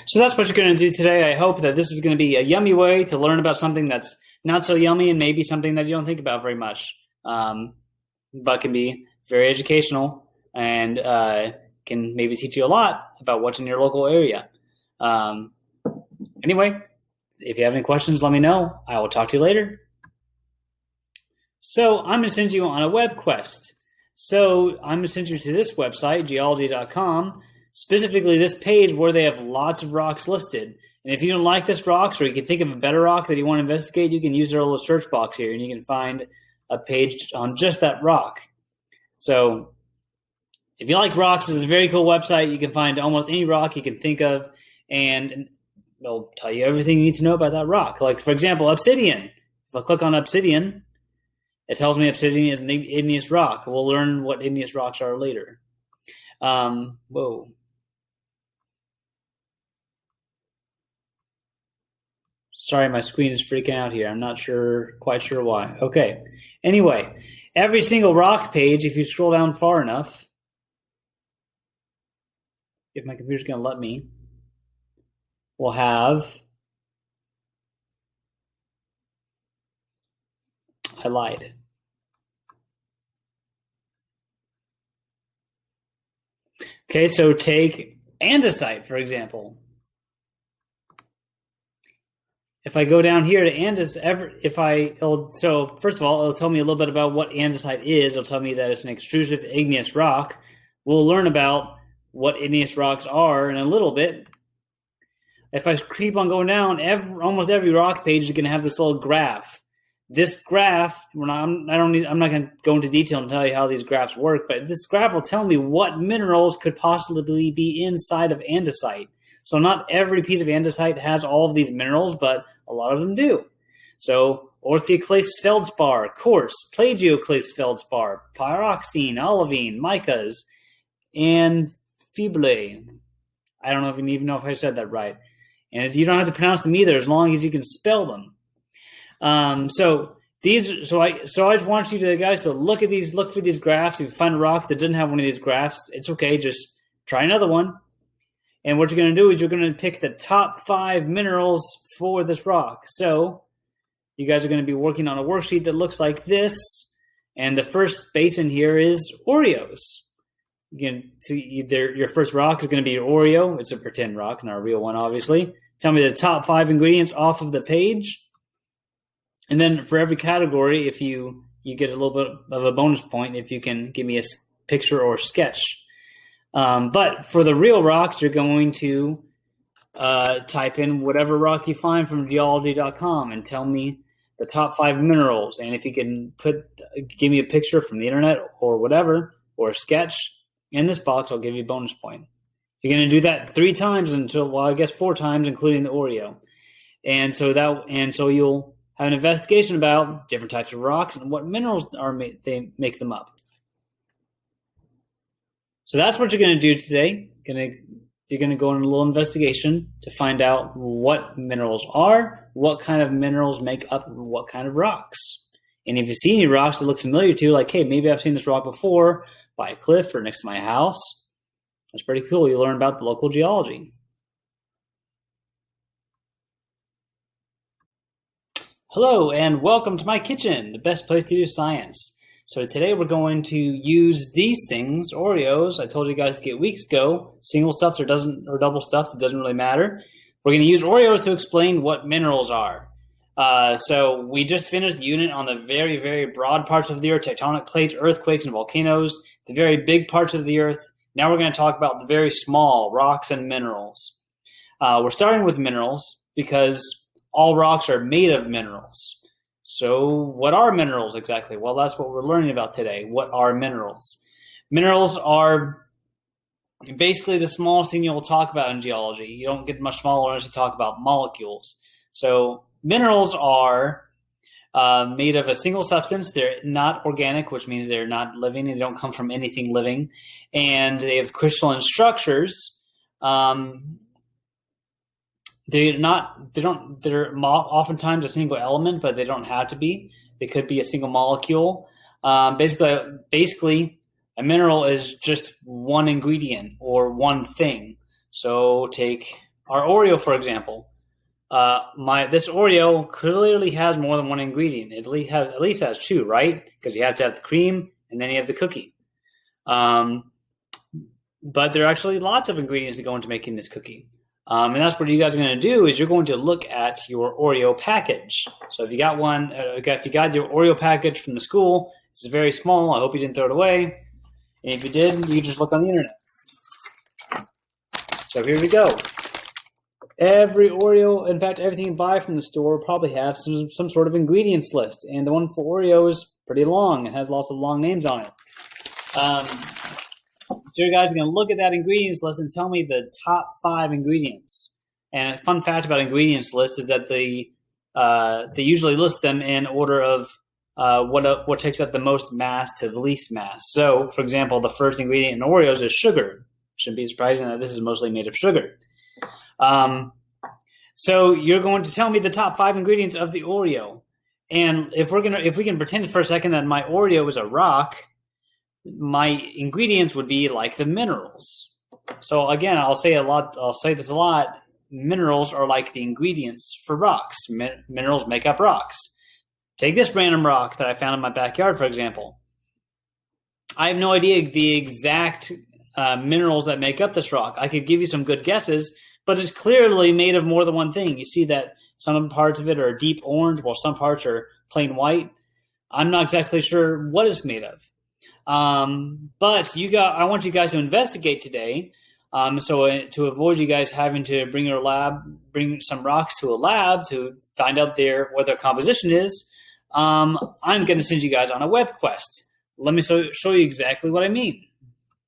So that's what you're going to do today. I hope that this is going to be a yummy way to learn about something that's not so yummy and maybe something that you don't think about very much, but can be very educational and can maybe teach you a lot about what's in your local area. Anyway, if you have any questions, let me know. I will talk to you later. So I'm going to send you on a web quest. So I'm going to send you to this website, geology.com, specifically this page where they have lots of rocks listed. And if you don't like this rocks, or you can think of a better rock that you want to investigate, you can use their little search box here, and you can find a page on just that rock. So if you like rocks, this is a very cool website. You can find almost any rock you can think of, and it'll tell you everything you need to know about that rock. Like, for example, obsidian. If I click on obsidian, it tells me obsidian is an igneous rock. We'll learn what igneous rocks are later. Whoa. Sorry, my screen is freaking out here. I'm not quite sure why. Okay. Anyway, every single rock page, if you scroll down far enough, if my computer's going to let me, will have, I lied. Okay, so take andesite, for example. If I go down here to andesite, so first of all, it'll tell me a little bit about what andesite is. It'll tell me that it's an extrusive igneous rock. We'll learn about what igneous rocks are in a little bit. If I keep on going down, almost every rock page is going to have this little graph. This graph, I'm not going to go into detail and tell you how these graphs work, but this graph will tell me what minerals could possibly be inside of andesite. So not every piece of andesite has all of these minerals, but a lot of them do. So orthoclase feldspar, quartz, plagioclase feldspar, pyroxene, olivine, micas, and fibre. I don't know if you even know if I said that right. And you don't have to pronounce them either, as long as you can spell them. So I just want you guys to look for these graphs. If you find a rock that doesn't have one of these graphs, it's okay. Just try another one. And what you're going to do is you're going to pick the top 5 minerals for this rock. So you guys are going to be working on a worksheet that looks like this. And the first space in here is Oreos. You can see your first rock is going to be your Oreo. It's a pretend rock, not a real one, obviously. Tell me the top 5 ingredients off of the page. And then for every category, if you get a little bit of a bonus point if you can give me a picture or sketch. But for the real rocks, you're going to type in whatever rock you find from geology.com and tell me the top 5 minerals. And if you can give me a picture from the internet or whatever, or a sketch in this box, I'll give you a bonus point. You're going to do that 3 times I guess 4 times, including the Oreo. And so you'll have an investigation about different types of rocks and what minerals they make them up. So that's what you're going to do today. You're going to go on a little investigation to find out what minerals are, what kind of minerals make up what kind of rocks. And if you see any rocks that look familiar to you, like, hey, maybe I've seen this rock before by a cliff or next to my house, that's pretty cool. You learn about the local geology. Hello, and welcome to my kitchen, the best place to do science. So today we're going to use these things, Oreos. I told you guys to get weeks ago, single stuffed or double stuffed, it doesn't really matter. We're going to use Oreos to explain what minerals are. So we just finished the unit on the very, very broad parts of the earth, tectonic plates, earthquakes, and volcanoes, the very big parts of the earth. Now we're going to talk about the very small rocks and minerals. We're starting with minerals because all rocks are made of minerals. So what are minerals exactly? Well, that's what we're learning about today. What are minerals? Minerals are basically the smallest thing you'll talk about in geology. You don't get much smaller unless you talk about molecules. So minerals are made of a single substance. They're not organic, which means they're not living. They don't come from anything living. And they have crystalline structures. They're oftentimes a single element, but they don't have to be. They could be a single molecule. Basically, A mineral is just one ingredient or one thing. So take our Oreo, for example, this Oreo clearly has more than one ingredient. It at least has two, right? Because you have to have the cream and then you have the cookie. But there are actually lots of ingredients that go into making this cookie. And that's what you guys are going to do is you're going to look at your Oreo package. So if you got one, if you got your Oreo package from the school, it's very small. I hope you didn't throw it away. And if you did, you just look on the internet. So here we go. Every Oreo, in fact, everything you buy from the store will probably have some sort of ingredients list. And the one for Oreo is pretty long. It has lots of long names on it. So you guys are going to look at that ingredients list and tell me the top 5 ingredients. And a fun fact about ingredients list is that they usually list them in order of what takes up the most mass to the least mass. So, for example, the first ingredient in Oreos is sugar. Shouldn't be surprising that this is mostly made of sugar. So you're going to tell me the top 5 ingredients of the Oreo. And if we can pretend for a second that my Oreo is a rock, my ingredients would be like the minerals. So again, I'll say this a lot. Minerals are like the ingredients for rocks. Minerals make up rocks. Take this random rock that I found in my backyard, for example. I have no idea the exact minerals that make up this rock. I could give you some good guesses, but it's clearly made of more than one thing. You see that some parts of it are deep orange, while some parts are plain white. I'm not exactly sure what it's made of. But I want you guys to investigate today. So to avoid you guys having to bring some rocks to a lab to find out what their composition is, I'm going to send you guys on a web quest. Let me show you exactly what I mean.